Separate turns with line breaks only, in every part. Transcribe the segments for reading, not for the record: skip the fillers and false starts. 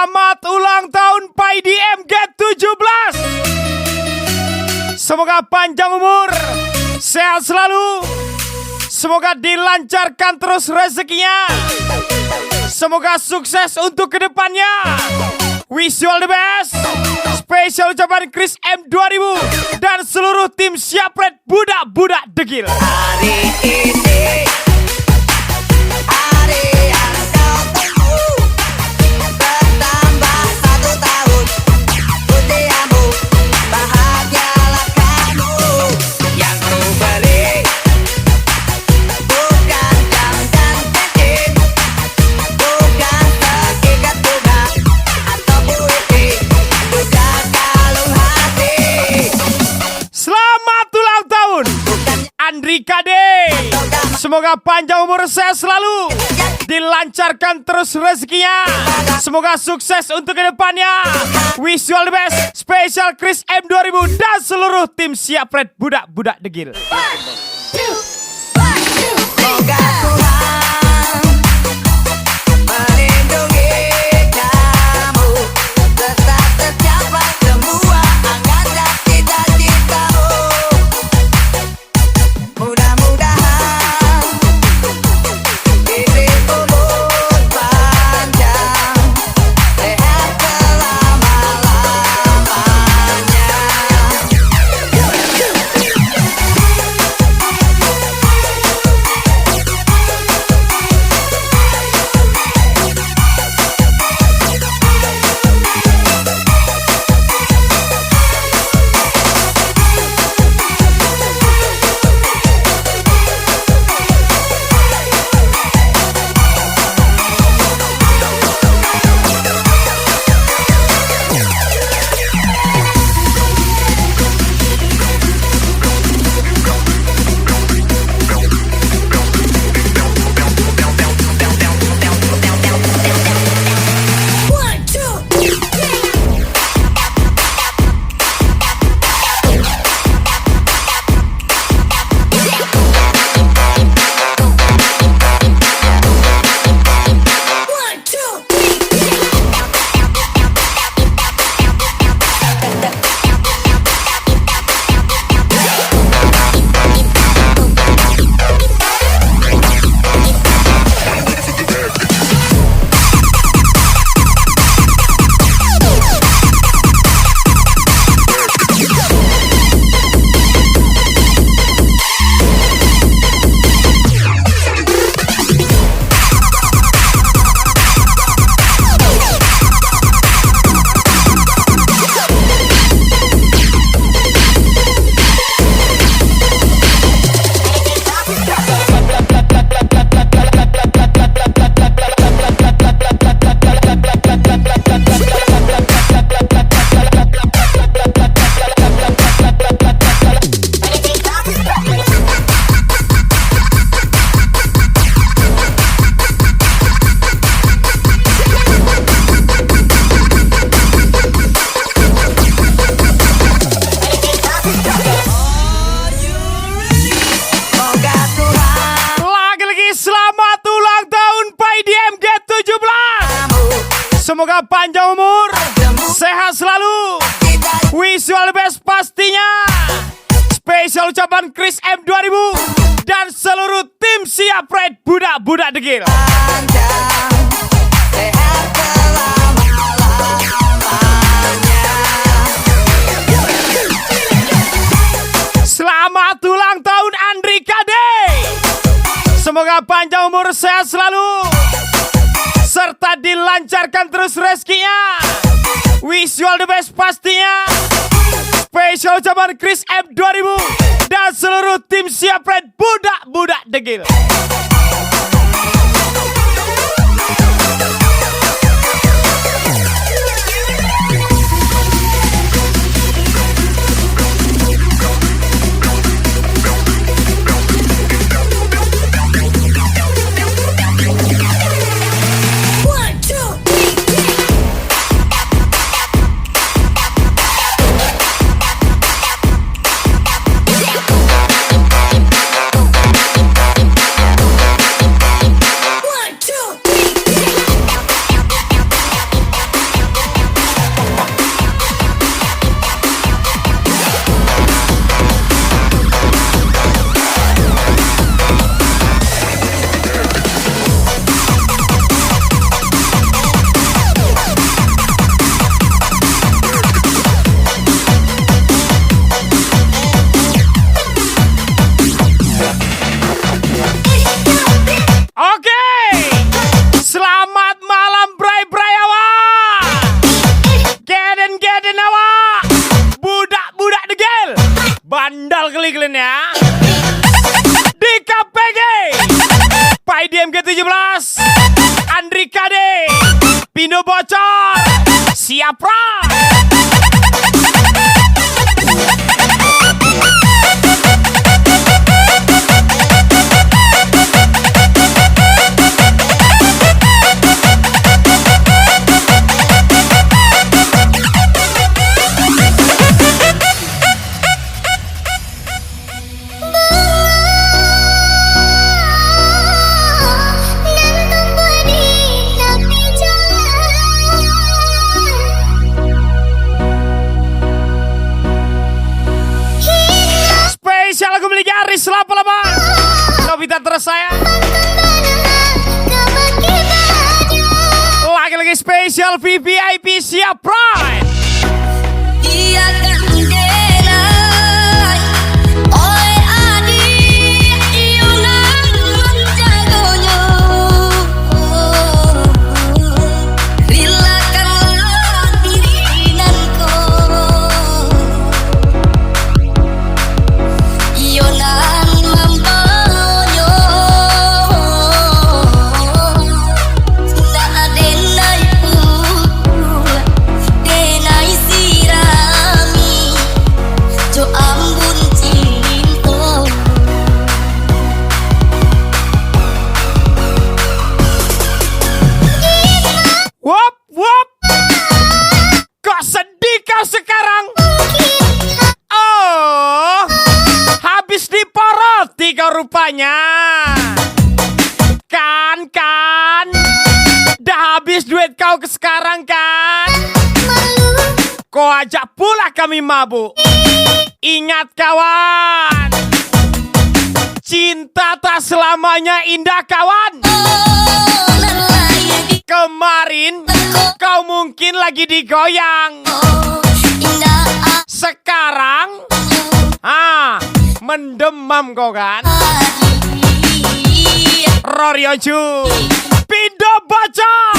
Selamat ulang tahun PayDM G17. Semoga panjang umur, sehat selalu. Semoga dilancarkan terus rezekinya. Semoga sukses untuk kedepannya. Wish you all the best. Spesial ucapan Chris M2000 dan seluruh tim Siapret budak-budak degil.
Hari ini hari yang kau tunggu, bertambah 1 tahun usiamu, bahagialah kamu. Yang ku beri bukan jam dan cincin, bukan seikat bunga atau puisi, bukan kalung hati.
Selamat ulang tahun Andri Kade. Semoga panjang umur, sehat selalu, dilancarkan terus rezekinya. Semoga sukses untuk kedepannya. Wish you all the best. Spesial Chris M2000 dan seluruh tim Siapret budak-budak degil.
Semoga Tuhan melindungi kamu, tetap tercapai semua angan dan cita-citamu. Mudah-mudahan diberi umur panjang, sehat selama-lamanya.
Semoga panjang umur, sehat selalu. Wish you all the best pastinya. Spesial ucapan Chris M2000 dan seluruh tim Siapret budak-budak degil.
Sehat selama-lamanya.
Selamat ulang tahun Andri Kade. Semoga panjang umur, sehat selalu, serta dilancarkan terus rezekinya. Wish you all the best pastinya. Spesial ucapan Chris M2000 dan seluruh tim Siapret budak-budak degil. Klik-klik ya. Di KPG Pai DMG 17 Andri Kade Pindo Bocor Siapra. Spesial lagu milik Aris lama-lama Novita tersayang. Lagi-lagi spesial VVIP siap Pride. Kok sedih kau sekarang? Oh, habis diporoti kau rupanya. Kan, dah habis duit kau ke sekarang kan? Kau ajak pula kami mabuk. Ingat kawan, cinta tak selamanya indah kawan. Kemarin kau mungkin lagi digoyang. Sekarang mendemam kau kan? Rorioju Pindo Bocor.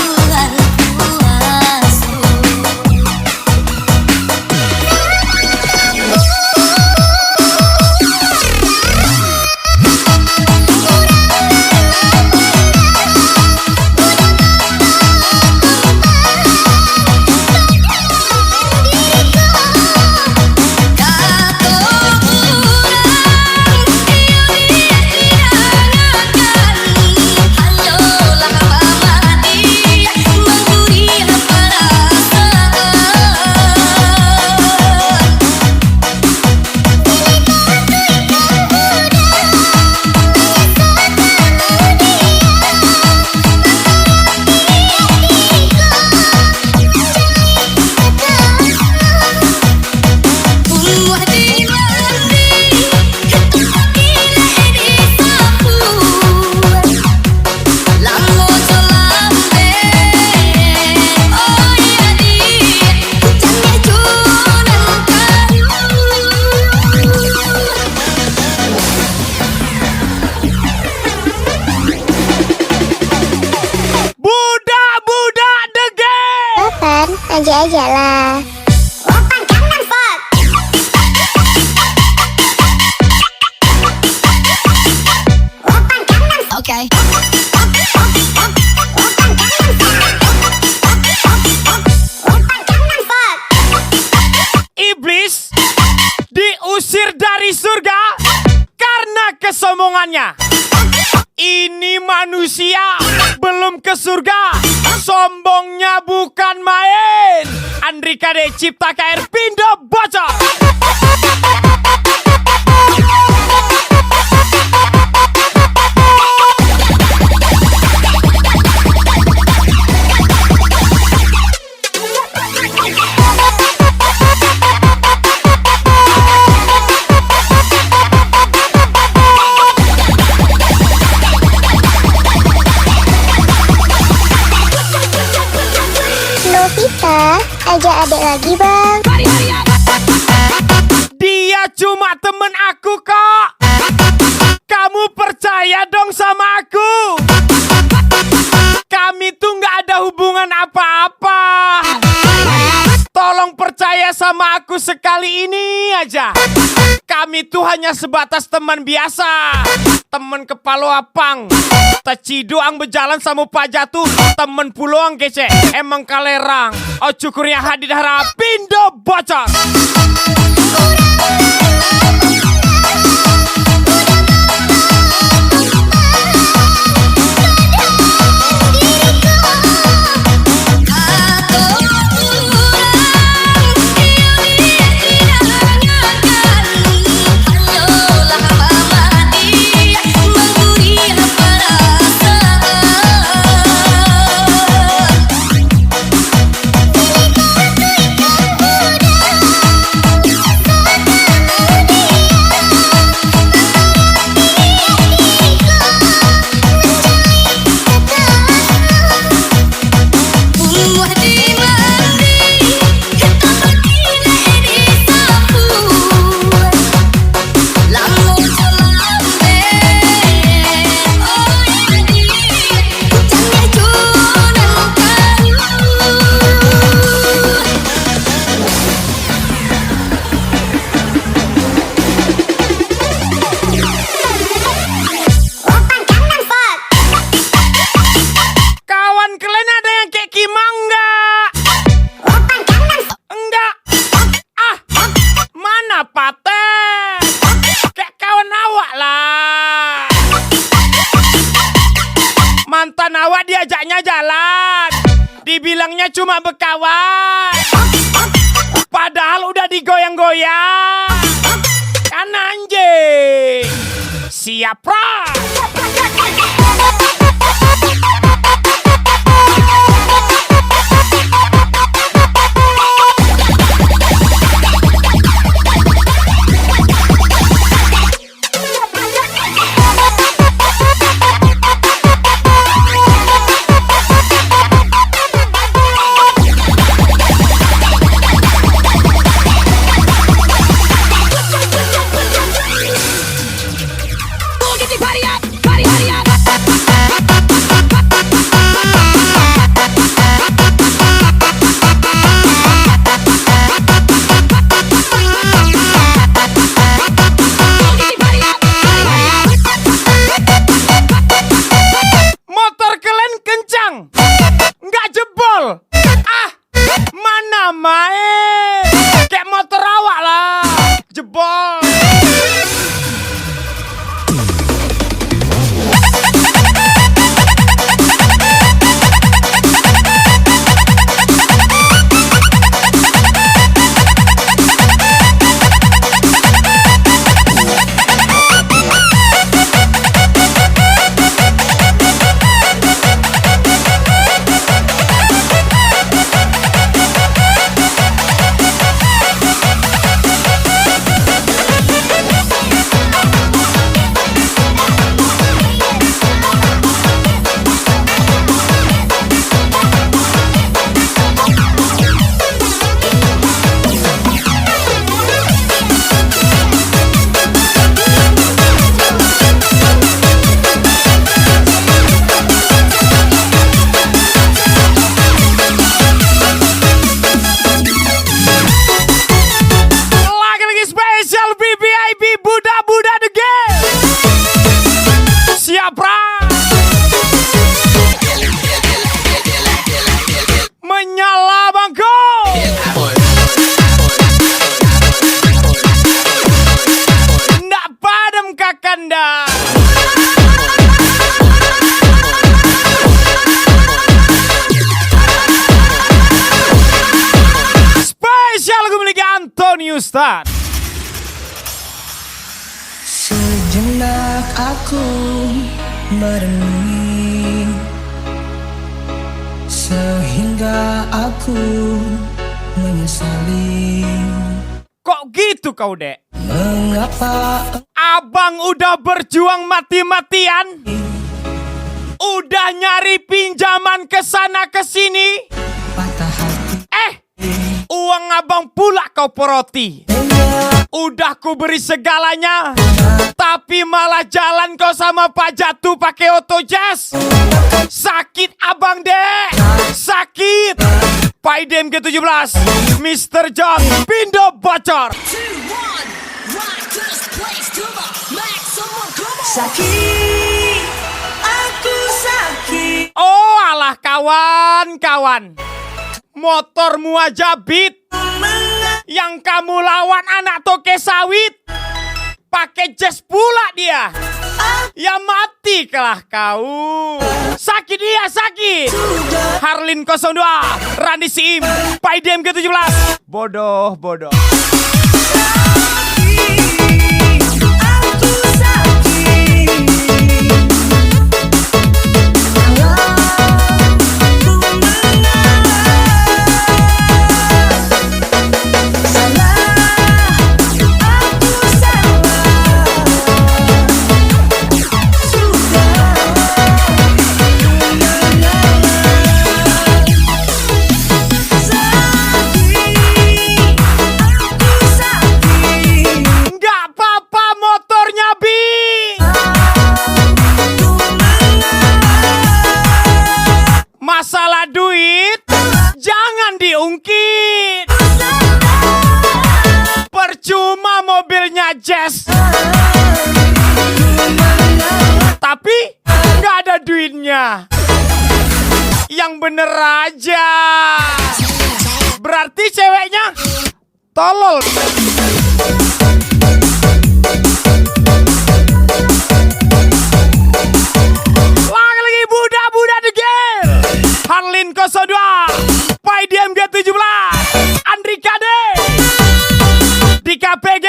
Aja lah.
Okay.
Iblis diusir dari surga karena kesombongannya. Ini manusia belum ke surga, sombongnya bukan main. Andri Kade Cipta KR Pindo Bocor.
Novita, ajak adik lagi bang.
Dia cuma temen aku kok. Kamu percaya dong sama aku. Kami tuh gak ada hubungan apa-apa. Tolong percaya sama aku sekali ini aja. Kami tuh hanya sebatas teman biasa. Temen kepala apang. Tacidoang berjalan sama Pak Jatuh. Temen pulang kece. Emang kalerang. Oh cukurnya hadir harap pindo bocor. Mantan awak diajaknya jalan, dibilangnya cuma berkawan, padahal udah digoyang-goyang. Kan anjing. Siap pra. Kayak motor awak lah, jebol. Menyala bangko. Ndak padam kakanda. Spesial lagu milik Anthony Ustad.
Sejenak aku merenungi, sehingga aku menyesali.
Kok gitu kau, Dek?
Mengapa
Abang udah berjuang mati-matian, udah nyari pinjaman kesana kesini,
patah hati
uang abang pula kau poroti. Udah ku beri segalanya, tapi malah jalan kau sama Pak Jatuh pakai auto jazz. Sakit abang, Dek, sakit. Pak Idem ke-17, Mr. John, pindo bocor.
2, 1, 1, Sakit, aku sakit.
Oh alah kawan-kawan, motormu aja beat. Yang kamu lawan anak toke sawit, pakai jas pula dia. Ya mati kelah kau. Sakit dia, sakit. Harlin 02, Randi Siim, Pak IDM ke-17. Bodoh, bodoh. Masalah duit jangan diungkit. Percuma mobilnya Jazz, tapi nggak ada duitnya. Yang bener aja. Berarti ceweknya tolol. Lagi budak-budak degil. Harlin 02, Pak IDM G17, Andri Kade, di KPG,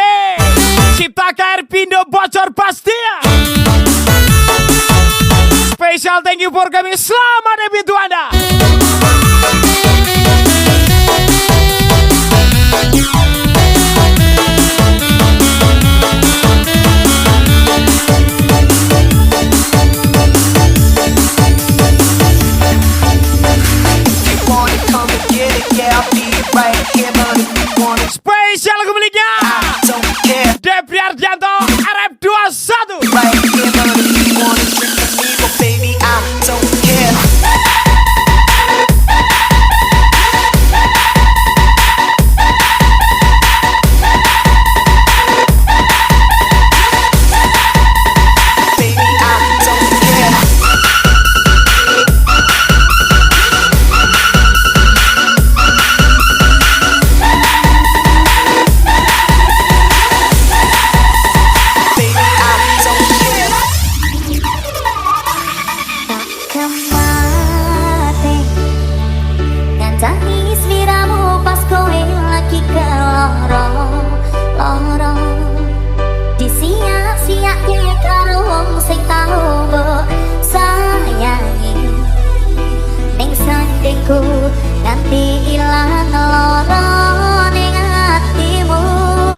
Cipta KR Pindo bocor pasti ya. Special thank you for kami, selamat debut untuk Anda. Spesial pemiliknya Depri Ardianto RF21.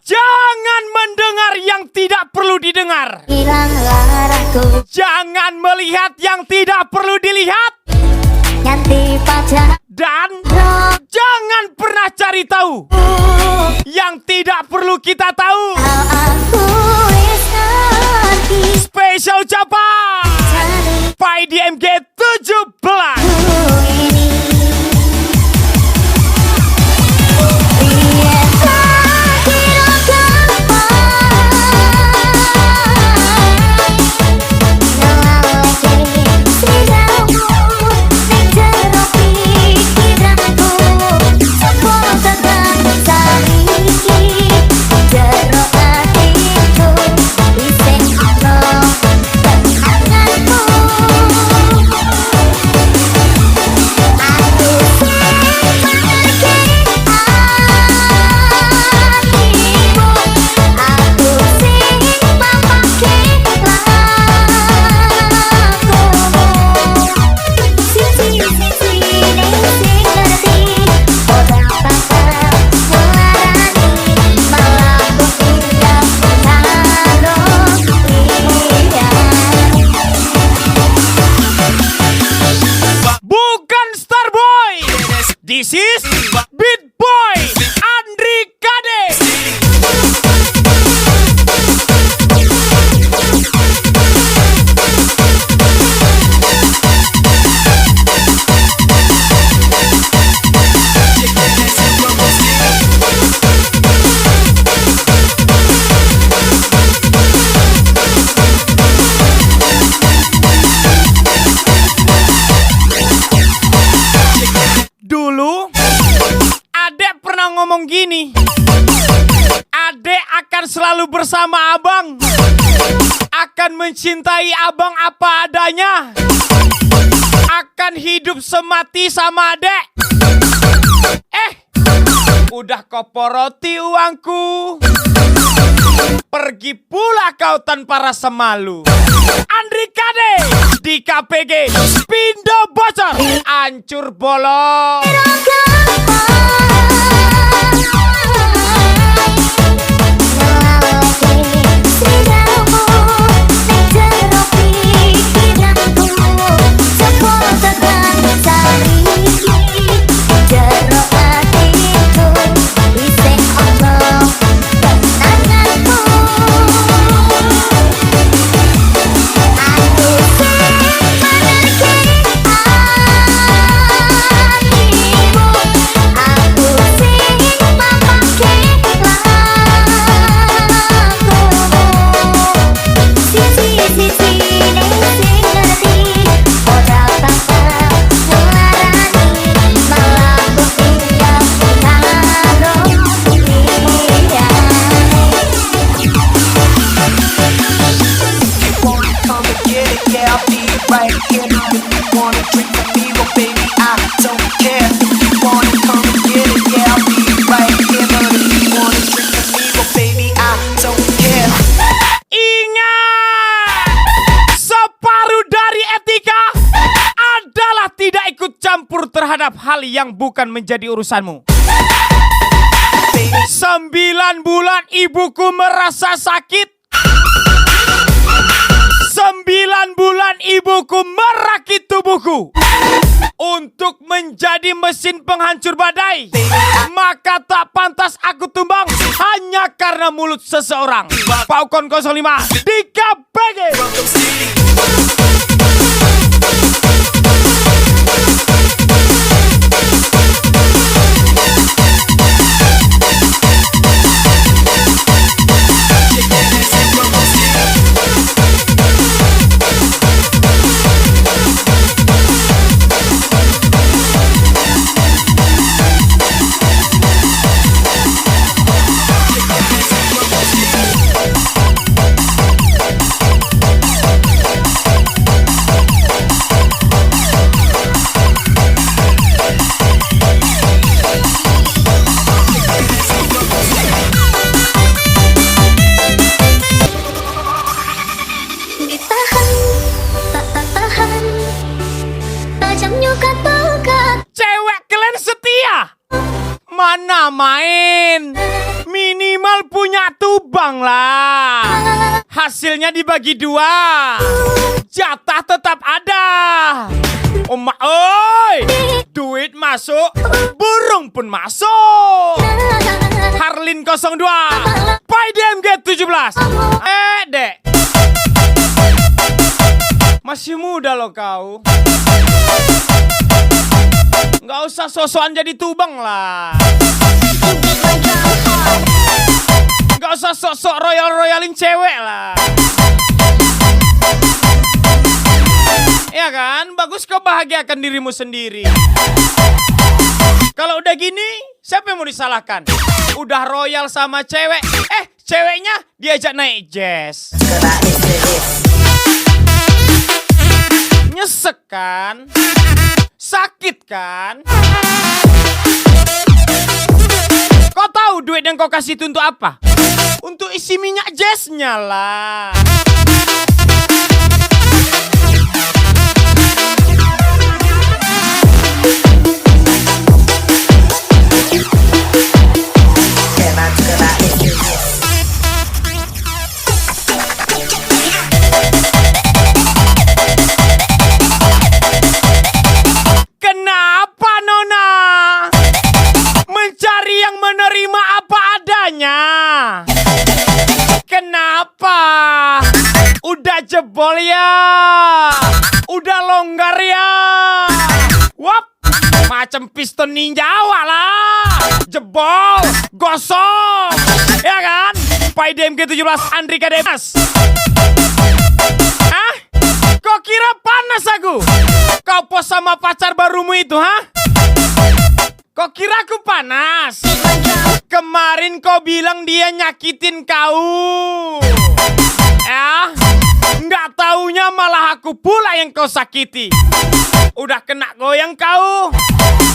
Jangan mendengar yang tidak perlu didengar. Jangan melihat yang tidak perlu dilihat. Dan jangan pernah cari tahu yang tidak perlu kita tahu. Spesial ucapan Pak IDM G17. bersama abang, akan mencintai abang apa adanya, akan hidup semati sama adek. Udah kau poroti uangku, pergi pula kau tanpa rasa malu. Andri Kade di KPG, Pindo bocor, hancur bolong. Terhadap hal yang bukan menjadi urusanmu. 9 bulan ibuku merasa sakit. 9 bulan ibuku merakit tubuhku untuk menjadi mesin penghancur badai. Maka tak pantas aku tumbang hanya karena mulut seseorang. Paukon 05 di KPG. Cewek kalian setia? Mana main? Minimal punya tubang lah. Hasilnya dibagi 2, jatah tetap ada. Oma oi, duit masuk, burung pun masuk. Harlin 02, Pai DMG 17. Dek, masih muda loh kau. Nggak usah sosokan jadi tubang lah. Nggak usah sok-sok royalin cewek lah. Ya kan? Bagus kau bahagiakan dirimu sendiri. Kalau udah gini, siapa yang mau disalahkan? Udah royal sama cewek, ceweknya diajak naik jazz. Nyesek kan? Sakit kan? Kau tahu duit yang kau kasih itu untuk apa? Untuk isi minyak jazznya lah. Kenapa Nona mencari yang menerima apa adanya? Kenapa? Udah jebol ya? Udah longgar ya? Wap, macam piston ninja lah. Jebol, gosong. Ya kan? Pai DMG 17 Andri Kade. Hah? Kau kira panas aku? Kau pos sama pacar barumu itu, ha? Kok kira aku panas? Kemarin kau bilang dia nyakitin kau. Ya, nggak taunya malah aku pula yang kau sakiti. Udah kena goyang kau.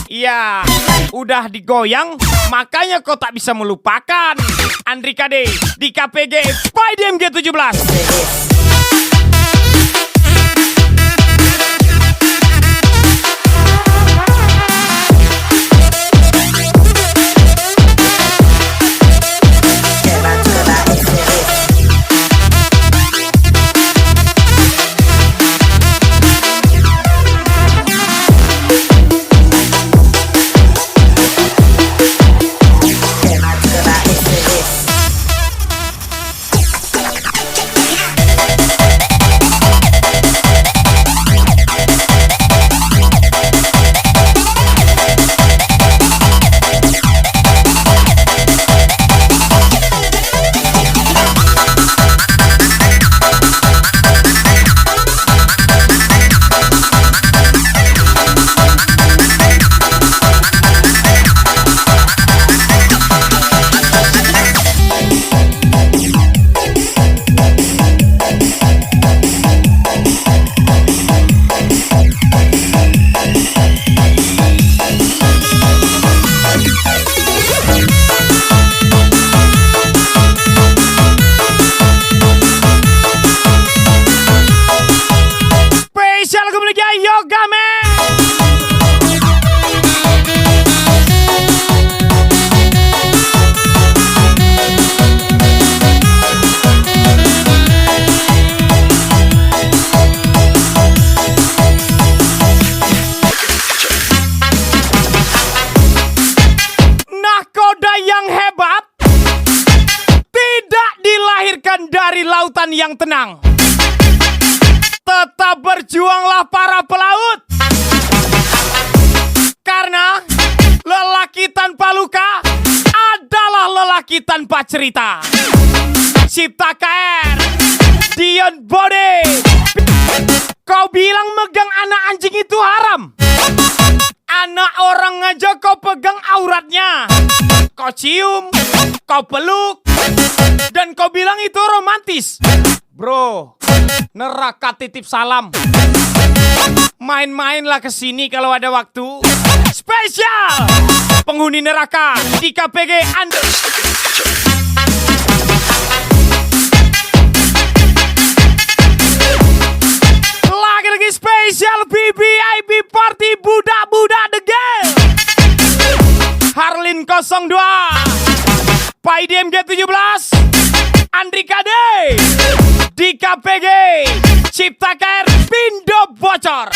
Iya, udah digoyang, makanya kau tak bisa melupakan. Andri KD di KPG PyDMG 17. Yoga Man. Nahkoda yang hebat tidak dilahirkan dari lautan yang tenang. Tetap berjuanglah para pelaut. Karena lelaki tanpa luka adalah lelaki tanpa cerita. Cipta KR, Dion Bode. Kau bilang megang anak anjing itu haram. Anak orang aja kau pegang auratnya. Kau cium, kau peluk, dan kau bilang itu romantis. Bro, neraka titip salam. Main-mainlah ke sini kalau ada waktu. Spesial penghuni neraka di KPG Anda. Lagi-lagi spesial BBIB Party Budak-Budak The Game. Harlin 02, PyDMG 17, Andri KD di KPG Cipta KR Pindo Bocor.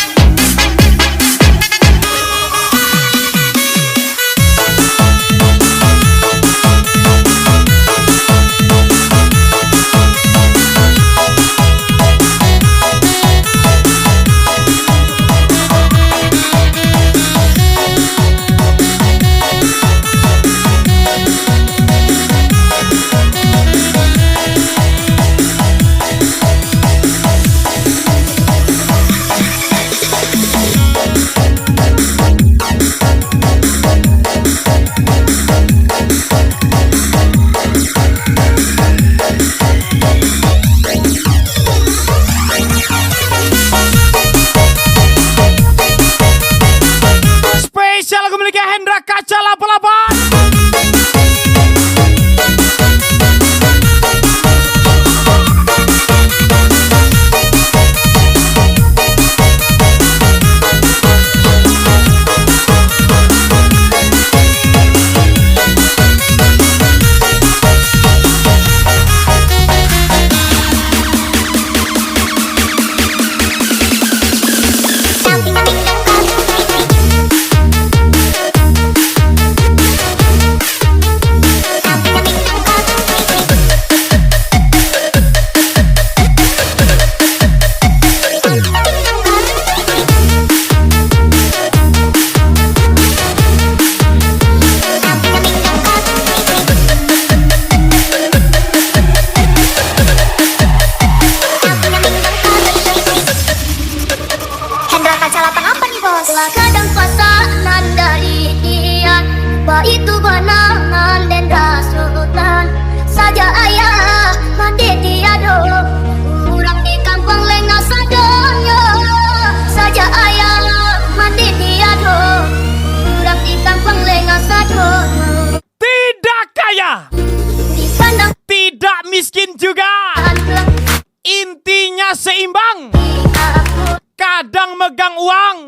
megang uang,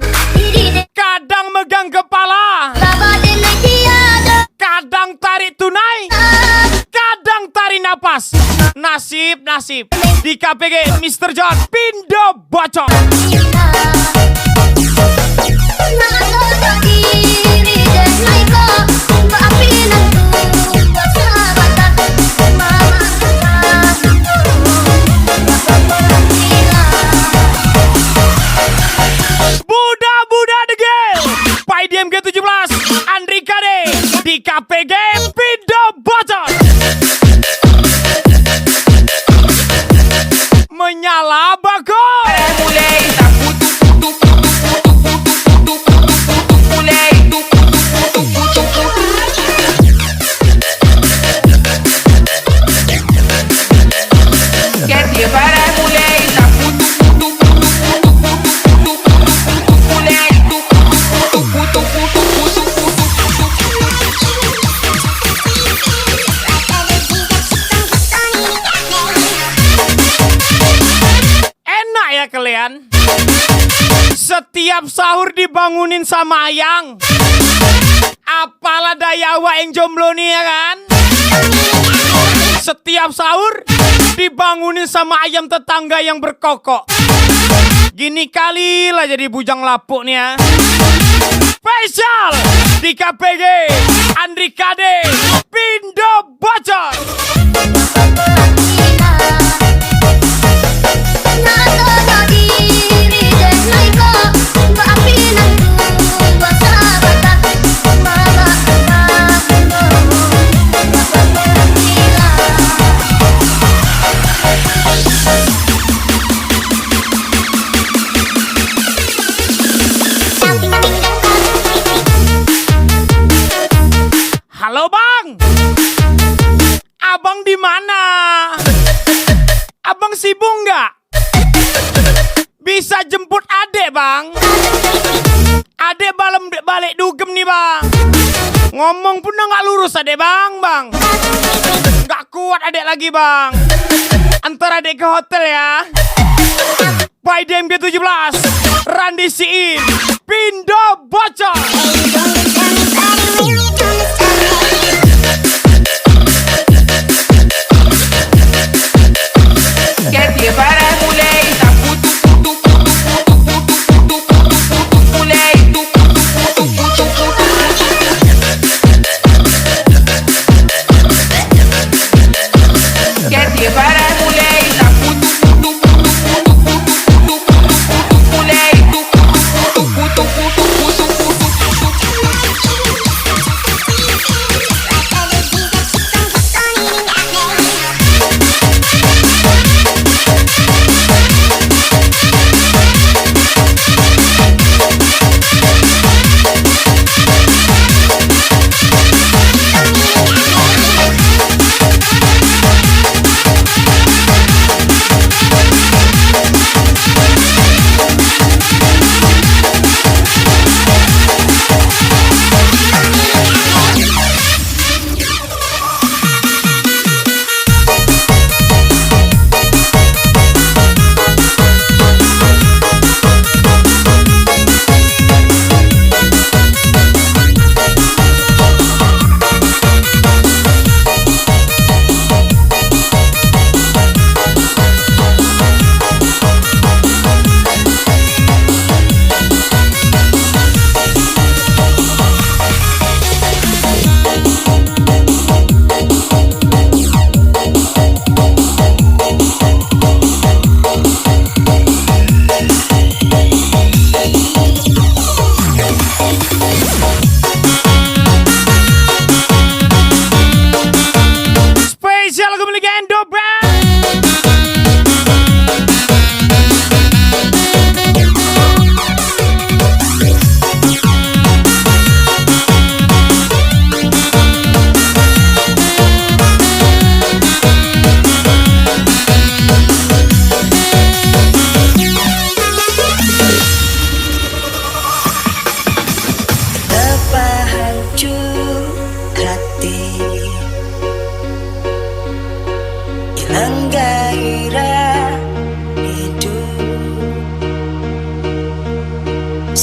kadang megang kepala, kadang tarik tunai, kadang tarik napas. Nasib di KPG Mr. John Pindo bocor. Buda degil Pai Diem G17 Andri Kade di KPG Pindo bocor. Menyala bagong. Enak ya kalian? Setiap sahur dibangunin sama ayang. Apalah daya awak yang jomblo nih ya kan? Setiap sahur dibangunin sama ayam tetangga yang berkokok. Gini kali lah jadi bujang lapuk nih ya. Spesial di KPG Andri Kade Pindo bocor. Halo bang, abang di mana? Abang sibuk nggak? Bisa jemput adek bang? Adek balik dugem nih bang. Ngomong pun nggak lurus adek bang. Nggak kuat adek lagi bang. Antar adek ke hotel ya. Pai Diem G17 Randi Siin Pindo bocor.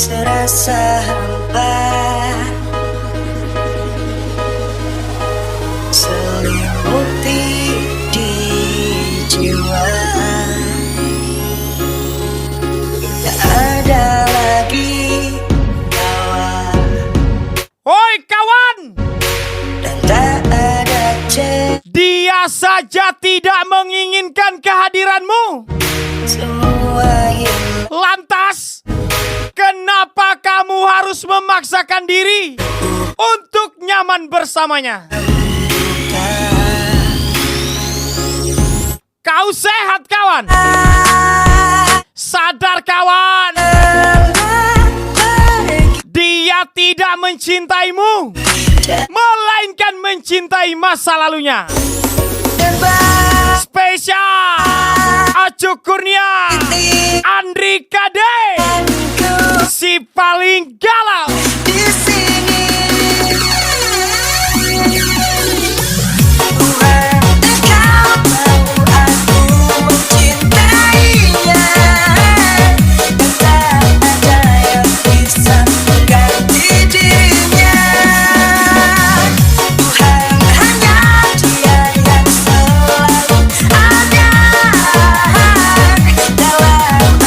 serasa hampa, selimuti di jiwa. Tak ada lagi kawan,
Oi kawan,
dan tak ada cek.
dia saja tidak menginginkan kehadiranmu.
Semua hilang.
Lantas, kenapa kamu harus memaksakan diri untuk nyaman bersamanya? Kau sehat kawan? Sadar kawan, dia tidak mencintaimu, melainkan mencintai masa lalunya. Spesial Acu Kurnia, Andri Kade, si paling galau.
Di sini kau tahu aku mencintainya, dan tak ada yang bisa mengganti dirinya. Tuhan hanya Dia yang selalu ada dalam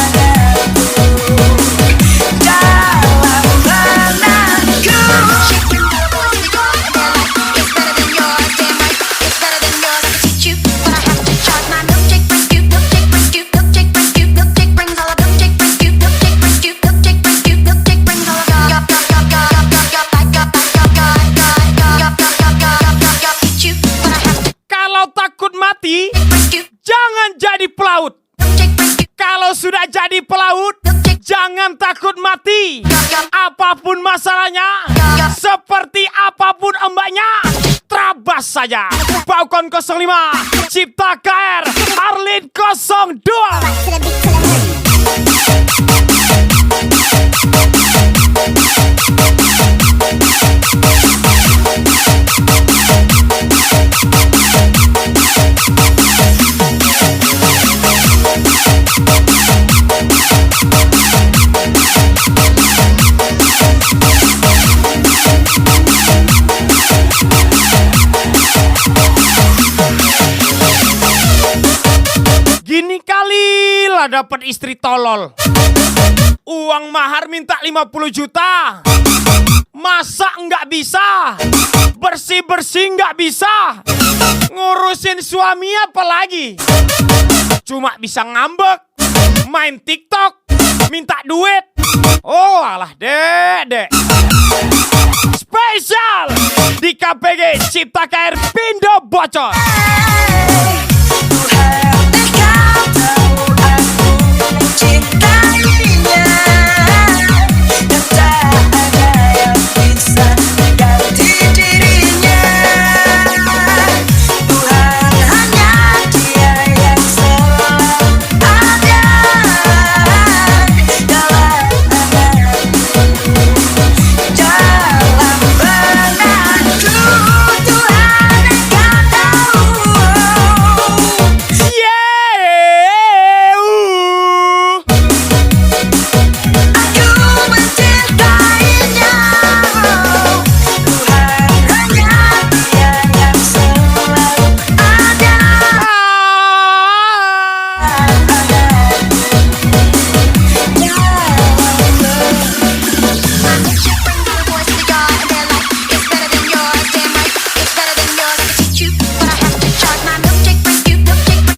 Kalau takut mati, jangan jadi pelaut. Kalau sudah jadi pelaut, jangan takut mati. Apapun masalahnya, seperti apapun ombaknya, terabas saja. Baukon 05, Cipta KR, Arlin 02. Gini kali lah dapat istri tolol. Uang mahar minta 50 juta. Masak nggak bisa, bersih-bersih nggak bisa, ngurusin suami apalagi. Cuma bisa ngambek, main TikTok, minta duit. Oh alah dek. Spesial di KPG Cipta KR Pindo Bocor.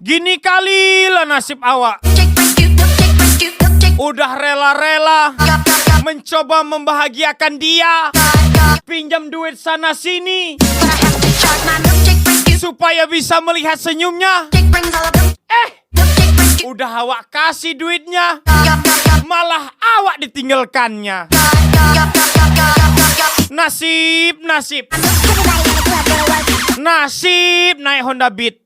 Gini kali lah nasib awak. Udah rela-rela mencoba membahagiakan dia, pinjam duit sana sini supaya bisa melihat senyumnya. Udah awak kasih duitnya, malah awak ditinggalkannya. Nasib naik Honda Beat.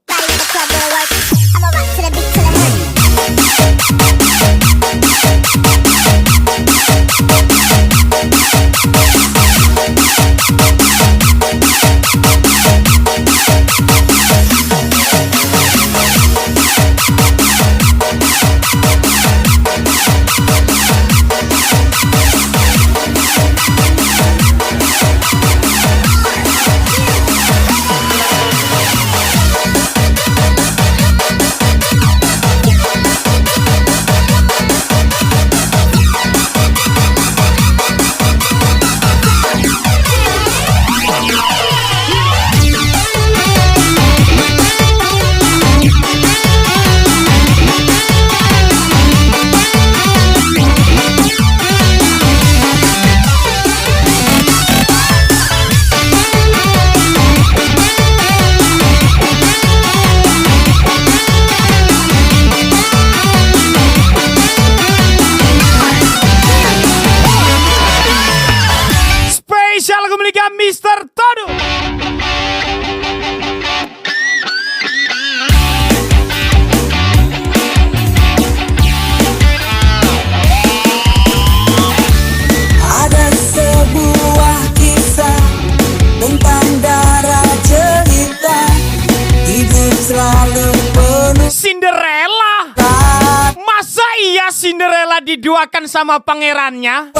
Cinderella diduakan sama pangerannya?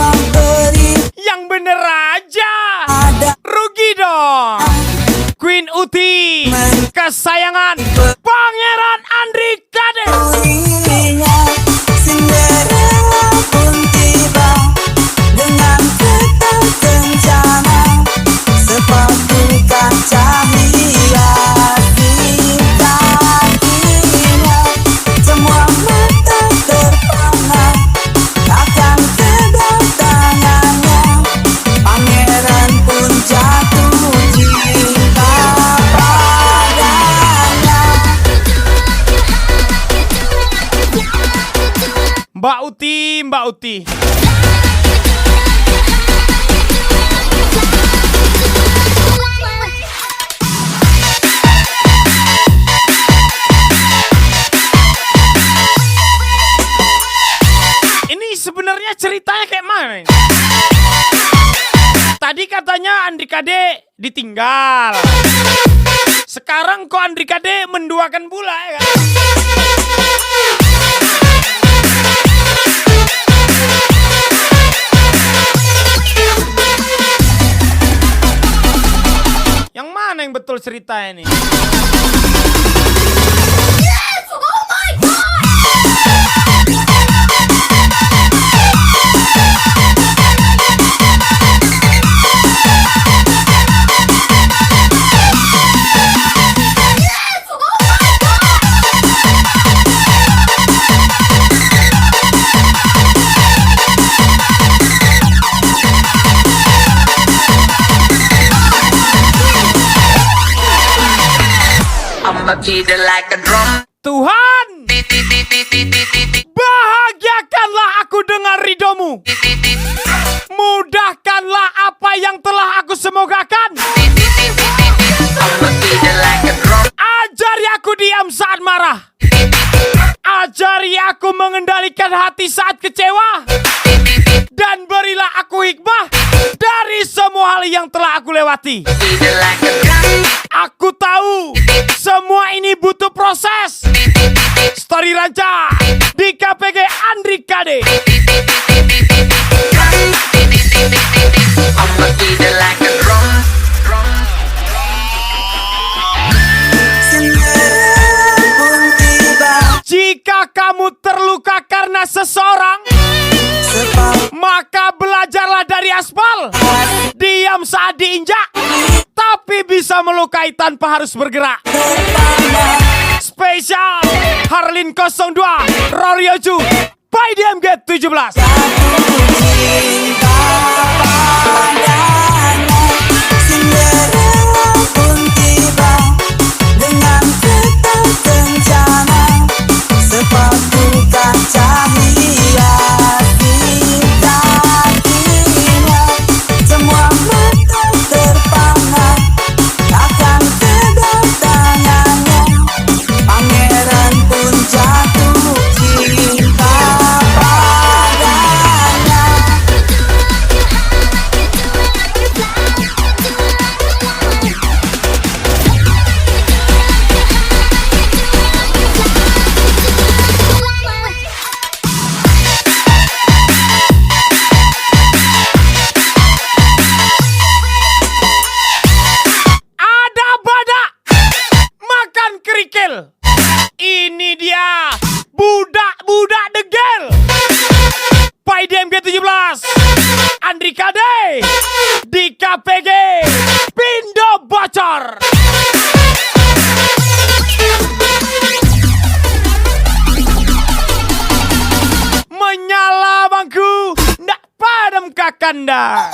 Yang bener aja. Rugi dong. Queen Uti, kesayangan Pangeran Andri Kade.
Cinderella pun tiba dengan ketat kencana, sepatu kaca hias di kakinya. Semua mata terpana akan kedatangannya. Pangeran pun jatuh cinta padanya.
Mbak Uti, Mbak Uti. Ini sebenarnya ceritanya kayak mana ini? Tadi katanya Andri Kade ditinggal. Sekarang kok Andri Kade menduakan pula ya kan? Yang mana yang betul ceritanya nih?
I'ma beat it like a drum.
Tuhan, bahagiakanlah aku dengan ridhomu. Mudahkanlah apa yang telah aku semogakan.
I'ma beat it like a drum.
Ajari aku diam saat marah. Ajari aku mengendalikan hati saat kecewa. Dan berilah aku hikmah dari semua hal yang telah aku lewati.
Beat it like a drum.
Aku tahu semua ini butuh proses. Story Ranca di KPG Andri Kade.
I'ma beat it like a drum. Cinderella pun tiba,
Jika kamu terluka karena seseorang, maka belajarlah dari aspal. Diam saat diinjak, tapi bisa melukai tanpa harus bergerak. Spesial Harlin 02 Rory Oju by DMG 17.
cinta padanya. Cinderella pun tiba dengan ketat kencana, sepatu kaca hias di kakinya. Semua mata terpana akan kedatangannya. Pangeran pun jatuh cinta padanya.
Ada badak makan kerikil. Ini dia budak-budak degel. By DMG 17 Andri Kade di KPG Pindo Bocor. Menyala bangku, ndak padam kakanda.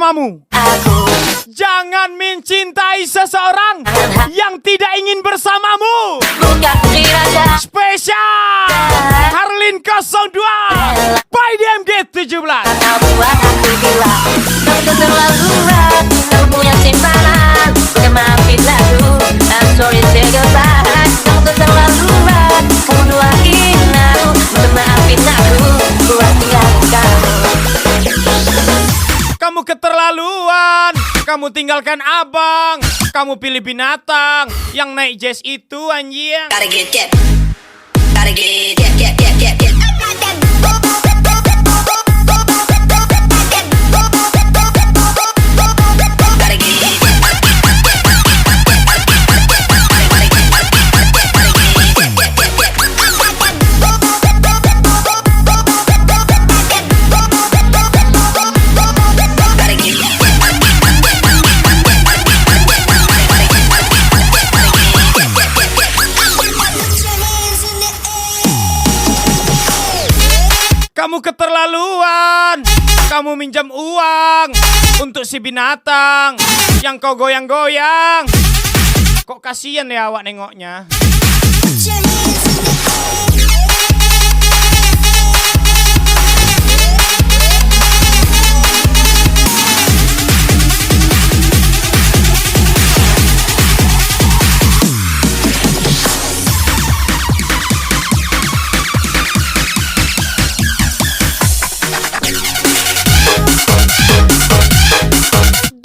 bersamamu. Jangan mencintai seseorang yang tidak ingin bersamamu. Spesial Harlin 02 by DMG 17.
Kau buat aku gila, kau keterlaluan, kau punya simpanan, bukan maafin aku. I'm sorry say goodbye. Kau keterlaluan, kau duain aku, bukan maafin aku. Ku harus tinggalin kamu.
Kamu keterlaluan, kamu tinggalkan abang, kamu pilih binatang yang naik jazz itu anjing.
Gotta get, gotta get.
Kamu keterlaluan, kamu minjam uang untuk si binatang yang kau goyang-goyang. Kok kasihan ya awak nengoknya.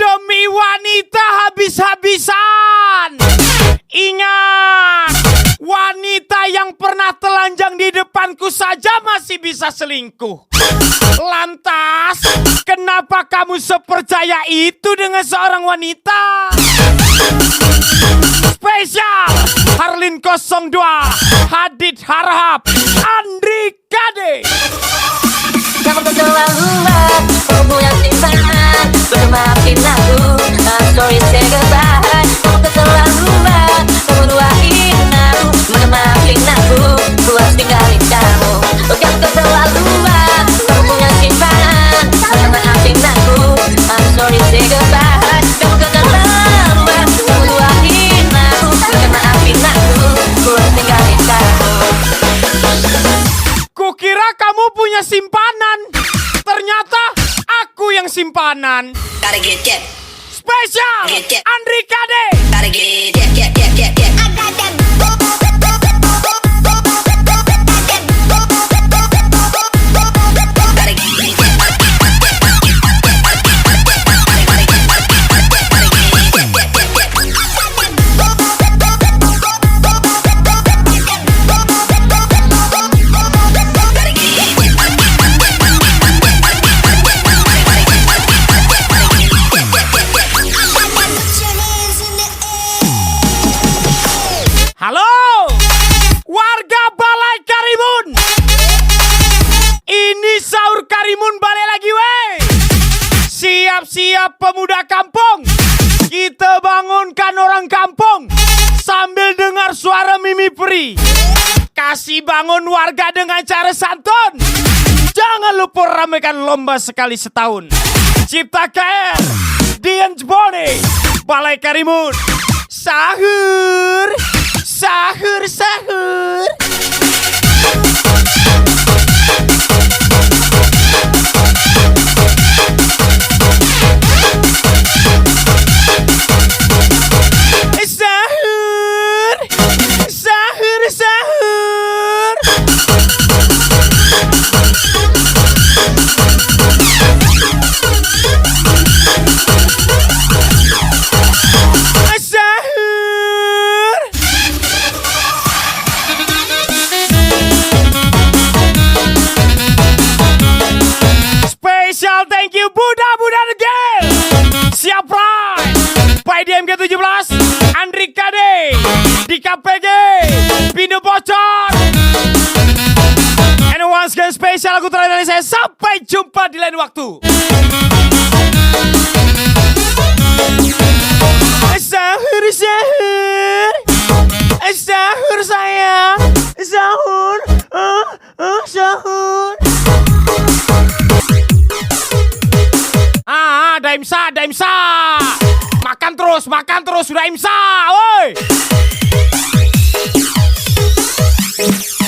Demi wanita habis-habisan. Ingat, wanita yang pernah telanjang di depanku saja masih bisa selingkuh. Lantas, kenapa kamu sepercaya itu dengan seorang wanita? Spesial Harlin 02 Hadid Harahap Andri Kade.
Kamu keterlaluan, kau punya simpanan, bukan maafin aku. I'm sorry say goodbye. Kamu keterlaluan, kamu duain aku, bukan maafin aku. Ku harus tinggalin kamu. Kamu keterlaluan, kamu punya simpanan, bukan maafin aku. I'm sorry say goodbye. Kamu keterlaluan, kamu duain aku, bukan maafin aku. Ku harus tinggalin kamu.
Kukira kamu punya simpanan, ternyata aku yang simpanan.
Gotta get.
Spesial Andri Kade.
Gotta get. I got that.
Halo, warga Balai Karimun. Ini sahur Karimun balik lagi weh. Siap-siap pemuda kampung. Kita bangunkan orang kampung sambil dengar suara Mimi Peri. Kasih bangun warga dengan cara santun. Jangan lupa ramaikan lomba sekali setahun. Cipta KR, Dian Jebone, Balai Karimun. Sahur. Sahur, sahur. Sahur. Sahur, sahur. Spesial thank you Buddha Negel. Siap Pride by DMG 17 Andri Kade di KPG Pintu Bocor. And once again spesial lagu terakhir dari saya. Sampai jumpa di lain waktu. Sahur, sahur. Sahur sayang. Sahur. Sahur. Ada udah imsa. Makan terus, udah imsa, woi.